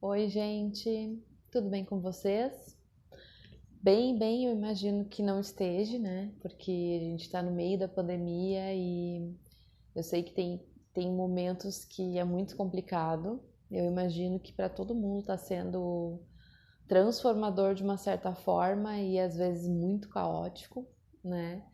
Oi, gente, tudo bem com vocês? Bem, eu imagino que não esteja, né? Porque a gente está no meio da pandemia e eu sei que tem momentos que é muito complicado. Eu imagino que para todo mundo está sendo transformador de uma certa forma e às vezes muito caótico, né?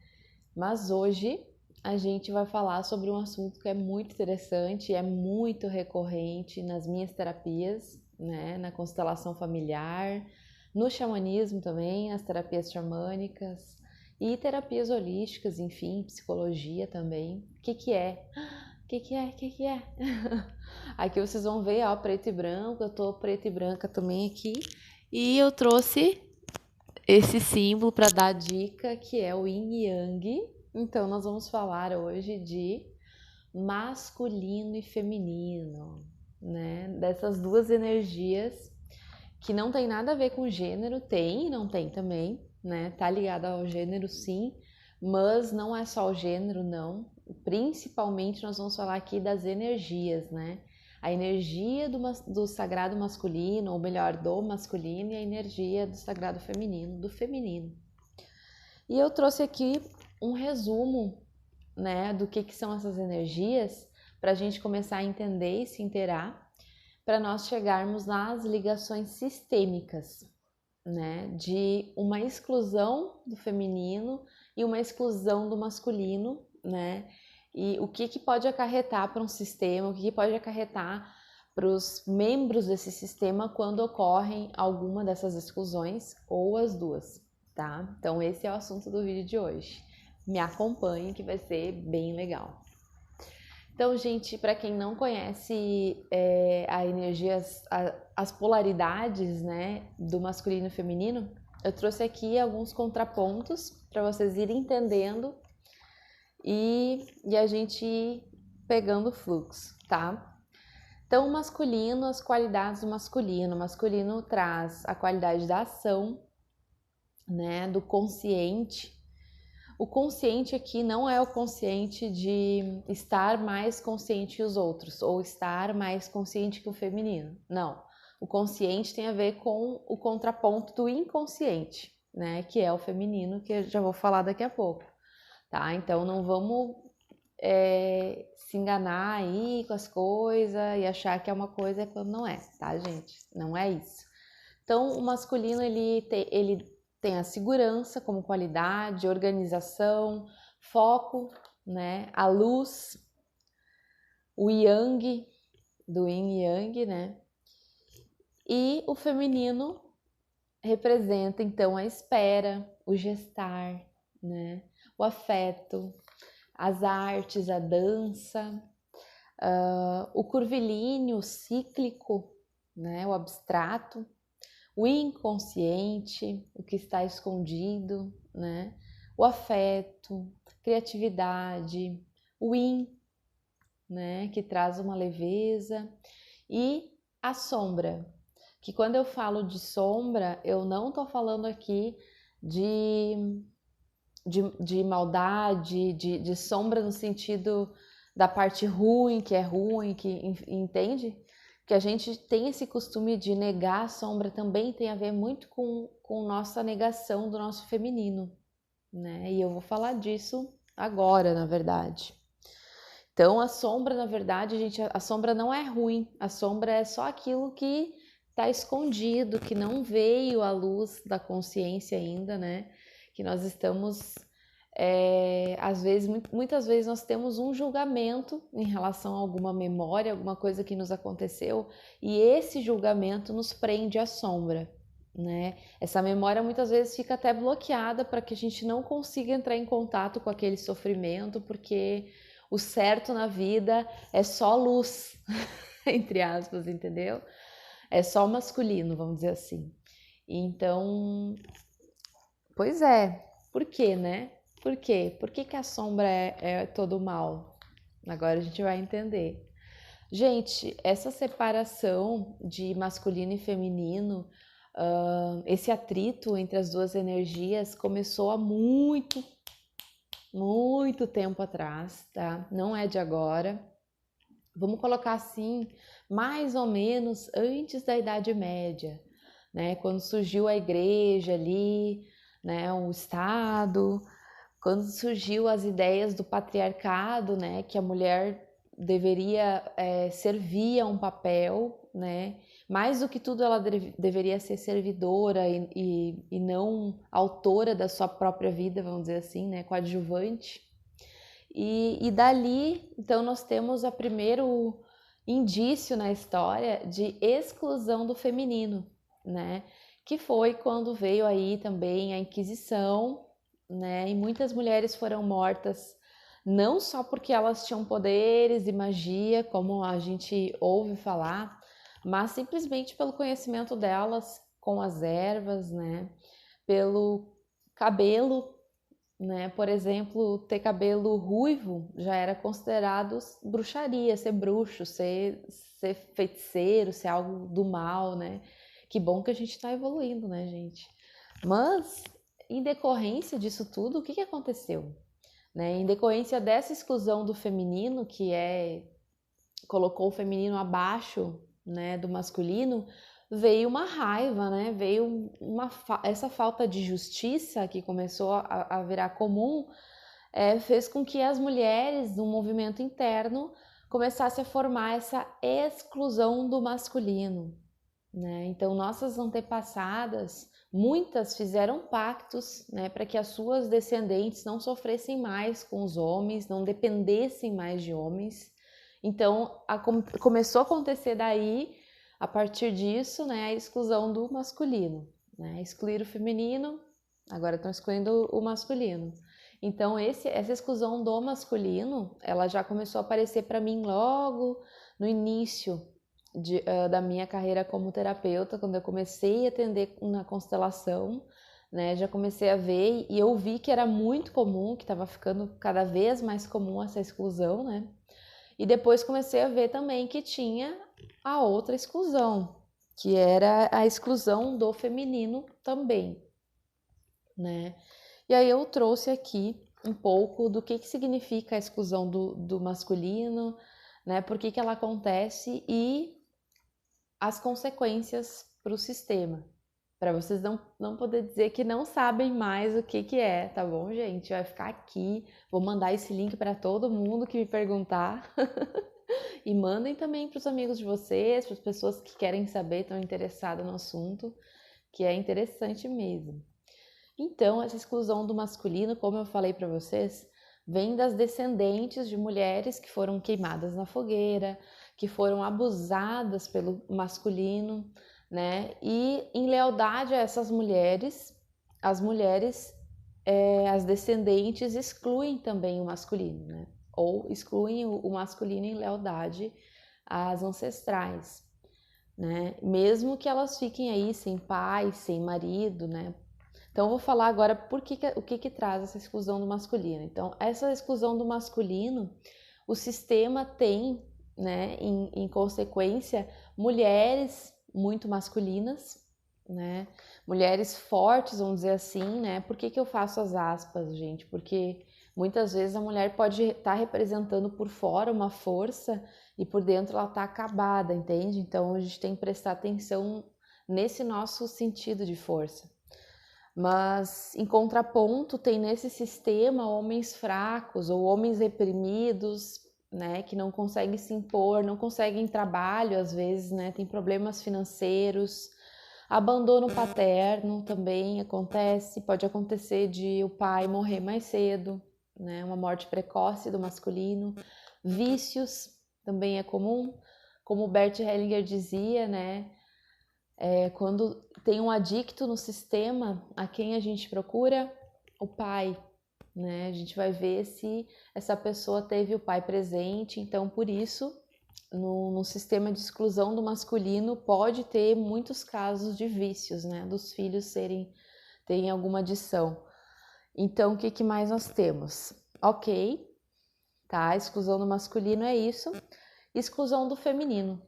Mas hoje a gente vai falar sobre um assunto que é muito interessante, é muito recorrente nas minhas terapias, né, na constelação familiar, no xamanismo também, as terapias xamânicas e terapias holísticas, enfim, psicologia também. O que que é? O que que é? O que que é? Aqui vocês vão ver, ó, preto e branco, eu tô preta e branca também aqui. E eu trouxe esse símbolo para dar dica que é o Yin e Yang. Então, nós vamos falar hoje de masculino e feminino, né? Dessas duas energias que não tem nada a ver com gênero, tem e não tem também, né? Tá ligada ao gênero, sim, mas não é só o gênero, não. Principalmente nós vamos falar aqui das energias, né? A energia do sagrado masculino, ou melhor, do masculino, e a energia do sagrado feminino, do feminino. E eu trouxe aqui um resumo, né, do que são essas energias, para a gente começar a entender e se inteirar, para nós chegarmos nas ligações sistêmicas, né, de uma exclusão do feminino e uma exclusão do masculino, né, e o que pode acarretar para um sistema, o que pode acarretar para os membros desse sistema quando ocorrem alguma dessas exclusões ou as duas, tá? Então esse é o assunto do vídeo de hoje. Me acompanhe que vai ser bem legal. Então, gente, para quem não conhece a energia, as polaridades, né, do masculino e feminino, eu trouxe aqui alguns contrapontos para vocês irem entendendo e a gente ir pegando o fluxo, tá? Então, o masculino, as qualidades do masculino. O masculino traz a qualidade da ação, né, do consciente. O consciente aqui não é o consciente de estar mais consciente que os outros ou estar mais consciente que o feminino. Não. O consciente tem a ver com o contraponto do inconsciente, né? Que é o feminino, que eu já vou falar daqui a pouco, tá? Então não vamos se enganar aí com as coisas e achar que é uma coisa quando não é, tá, gente? Não é isso. Então, o masculino ele tem a segurança como qualidade, organização, foco, né? A luz, o yang, do yin e yang, né? E o feminino representa então a espera, o gestar, né? O afeto, as artes, a dança, o curvilíneo, o cíclico, né? O abstrato, o inconsciente, o que está escondido, né? O afeto, criatividade, o yin, né? Que traz uma leveza, e a sombra, que quando eu falo de sombra, eu não estou falando aqui de, de maldade, de sombra no sentido da parte ruim, que entende? Que a gente tem esse costume de negar a sombra também tem a ver muito com nossa negação do nosso feminino, né? E eu vou falar disso agora, na verdade. Então, a sombra, na verdade, gente, a sombra não é ruim, a sombra é só aquilo que está escondido, que não veio à luz da consciência ainda, né? Que nós estamos, às vezes, muitas vezes nós temos um julgamento em relação a alguma memória, alguma coisa que nos aconteceu, e esse julgamento nos prende à sombra, né? Essa memória muitas vezes fica até bloqueada para que a gente não consiga entrar em contato com aquele sofrimento, porque o certo na vida é só luz, entre aspas, entendeu? É só masculino, vamos dizer assim. Então, pois é, por quê, né? Por quê? Por que a sombra é todo mal? Agora a gente vai entender. Gente, essa separação de masculino e feminino, esse atrito entre as duas energias começou há muito tempo atrás, tá? Não é de agora. Vamos colocar assim, mais ou menos antes da Idade Média, né? Quando surgiu a igreja ali, né? O Estado, quando surgiu as ideias do patriarcado, né? Que a mulher deveria servir a um papel, né? Mais do que tudo, ela deveria ser servidora e não autora da sua própria vida, vamos dizer assim, né? Coadjuvante. E dali, então, nós temos o primeiro indício na história de exclusão do feminino, né? Que foi quando veio aí também a Inquisição, né? E muitas mulheres foram mortas não só porque elas tinham poderes e magia, como a gente ouve falar, mas simplesmente pelo conhecimento delas com as ervas, né? Pelo cabelo, né? Por exemplo, ter cabelo ruivo já era considerado bruxaria, ser bruxo, ser feiticeiro, ser algo do mal, né? Que bom que a gente está evoluindo, né, gente? Mas, em decorrência disso tudo, o que aconteceu? Né? Em decorrência dessa exclusão do feminino, colocou o feminino abaixo, né, do masculino, veio uma raiva, né? Veio essa falta de justiça que começou a virar comum, fez com que as mulheres, no movimento interno, começassem a formar essa exclusão do masculino, né? Então, nossas antepassadas, muitas fizeram pactos, né, para que as suas descendentes não sofressem mais com os homens, não dependessem mais de homens. Então, começou a acontecer daí, a partir disso, né, a exclusão do masculino, né? Excluir o feminino, agora estão excluindo o masculino. Então, essa exclusão do masculino, ela já começou a aparecer para mim logo no início da minha carreira como terapeuta, quando eu comecei a atender na constelação, né? Já comecei a ver e eu vi que era muito comum, que estava ficando cada vez mais comum essa exclusão, né? E depois comecei a ver também que tinha a outra exclusão, que era a exclusão do feminino também, né? E aí eu trouxe aqui um pouco do que significa a exclusão do masculino, né? Por que ela acontece e as consequências para o sistema. Para vocês não poder dizer que não sabem mais o que é, tá bom, gente? Vai ficar aqui, vou mandar esse link para todo mundo que me perguntar. E mandem também para os amigos de vocês, para as pessoas que querem saber, estão interessadas no assunto, que é interessante mesmo. Então, essa exclusão do masculino, como eu falei para vocês, vem das descendentes de mulheres que foram queimadas na fogueira, que foram abusadas pelo masculino, né? E em lealdade a essas mulheres, as descendentes excluem também o masculino, né? Ou excluem o masculino em lealdade às ancestrais, né? Mesmo que elas fiquem aí sem pai, sem marido, né? Então, eu vou falar agora o que traz essa exclusão do masculino. Então, essa exclusão do masculino, o sistema tem, né, em consequência, mulheres muito masculinas, né, mulheres fortes, vamos dizer assim, né. Por que eu faço as aspas, gente? Porque muitas vezes a mulher pode estar representando por fora uma força e por dentro ela está acabada, entende? Então, a gente tem que prestar atenção nesse nosso sentido de força. Mas, em contraponto, tem nesse sistema homens fracos ou homens reprimidos, né, que não conseguem se impor, não conseguem trabalho, às vezes, né, tem problemas financeiros, abandono paterno também acontece, pode acontecer de o pai morrer mais cedo, né, uma morte precoce do masculino, vícios também é comum, como o Bert Hellinger dizia, né, quando tem um adicto no sistema, a quem a gente procura? O pai, né? A gente vai ver se essa pessoa teve o pai presente, então por isso, no sistema de exclusão do masculino, pode ter muitos casos de vícios, né? Dos filhos terem alguma adição. Então, o que mais nós temos? Ok, tá? Exclusão do masculino é isso. Exclusão do feminino.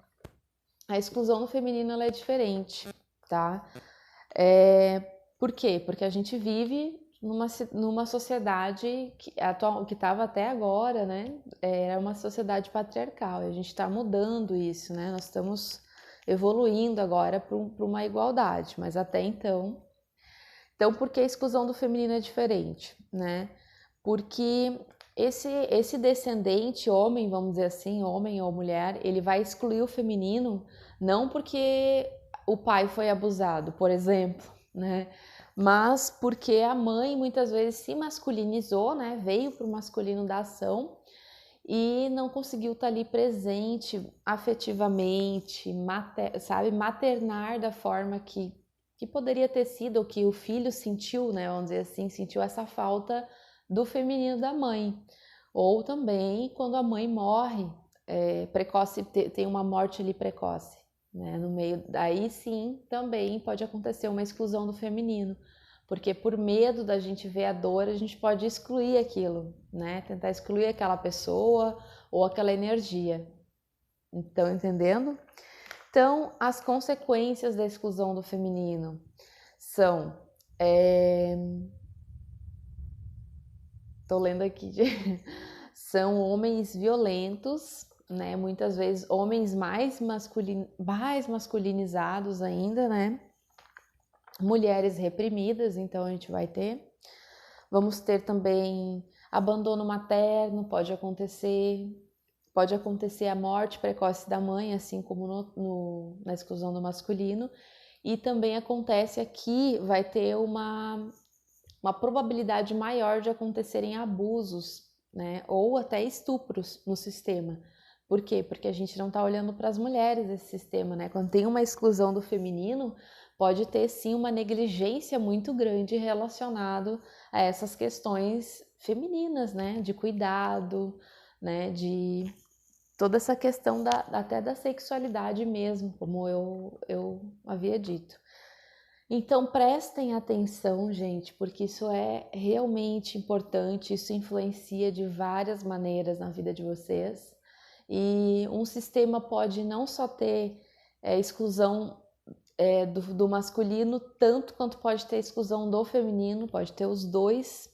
A exclusão do feminino ela é diferente, tá? Por quê? Porque a gente vive numa sociedade que estava até agora, né? Era uma sociedade patriarcal. E a gente está mudando isso, né? Nós estamos evoluindo agora para uma igualdade, mas até então. Então, por que a exclusão do feminino é diferente, né? Porque esse descendente, homem, vamos dizer assim, homem ou mulher, ele vai excluir o feminino não porque o pai foi abusado, por exemplo, né? Mas porque a mãe muitas vezes se masculinizou, né? Veio para o masculino da ação e não conseguiu estar ali presente afetivamente, maternar da forma que poderia ter sido, ou que o filho sentiu, né? Vamos dizer assim, sentiu essa falta do feminino da mãe. Ou também quando a mãe morre, precoce, tem uma morte ali precoce, né? No meio, daí sim também pode acontecer uma exclusão do feminino, porque por medo da gente ver a dor, a gente pode excluir aquilo, né? Tentar excluir aquela pessoa ou aquela energia. Estão entendendo? Então, as consequências da exclusão do feminino são... Tô lendo aqui. São homens violentos, né? Muitas vezes homens mais masculinizados ainda, né? Mulheres reprimidas, então a gente vai ter. Vamos ter também abandono materno, pode acontecer a morte precoce da mãe, assim como na exclusão do masculino. E também acontece aqui, vai ter uma probabilidade maior de acontecerem abusos, né? Ou até estupros no sistema. Por quê? Porque a gente não está olhando para as mulheres desse sistema, né? Quando tem uma exclusão do feminino, pode ter sim uma negligência muito grande relacionado a essas questões femininas, né? De cuidado, né? De toda essa questão até da sexualidade mesmo, como eu havia dito. Então prestem atenção, gente, porque isso é realmente importante, isso influencia de várias maneiras na vida de vocês. E um sistema pode não só ter exclusão do masculino, tanto quanto pode ter exclusão do feminino, pode ter as duas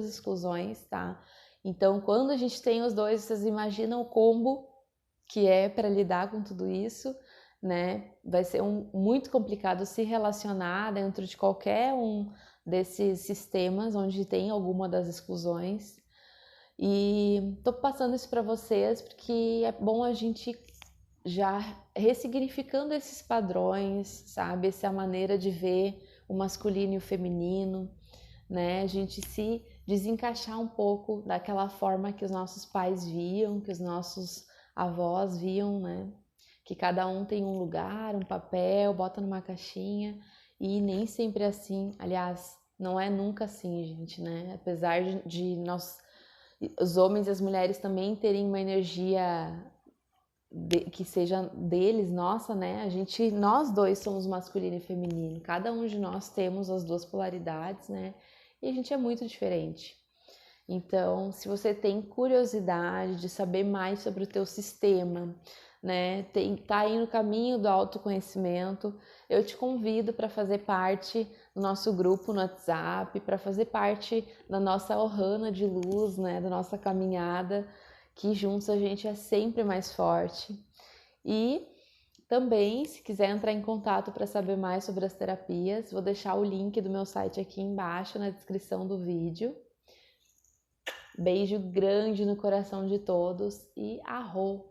exclusões, tá? Então, quando a gente tem os dois, vocês imaginam o combo que é para lidar com tudo isso, né? Vai ser muito complicado se relacionar dentro de qualquer um desses sistemas onde tem alguma das exclusões. E tô passando isso para vocês porque é bom a gente já ressignificando esses padrões, sabe? Essa maneira de ver o masculino e o feminino, né? A gente se desencaixar um pouco daquela forma que os nossos pais viam, que os nossos avós viam, né? Que cada um tem um lugar, um papel, bota numa caixinha e nem sempre é assim. Aliás, não é nunca assim, gente, né? Apesar de nós, os homens e as mulheres também terem uma energia que seja deles, nossa, né? Nós dois somos masculino e feminino. Cada um de nós temos as duas polaridades, né? E a gente é muito diferente. Então, se você tem curiosidade de saber mais sobre o teu sistema, né, tá aí no caminho do autoconhecimento, eu te convido para fazer parte do nosso grupo no WhatsApp, para fazer parte da nossa Ohana de luz, né, da nossa caminhada, que juntos a gente é sempre mais forte. E também, se quiser entrar em contato para saber mais sobre as terapias, vou deixar o link do meu site aqui embaixo na descrição do vídeo. Beijo grande no coração de todos e arro!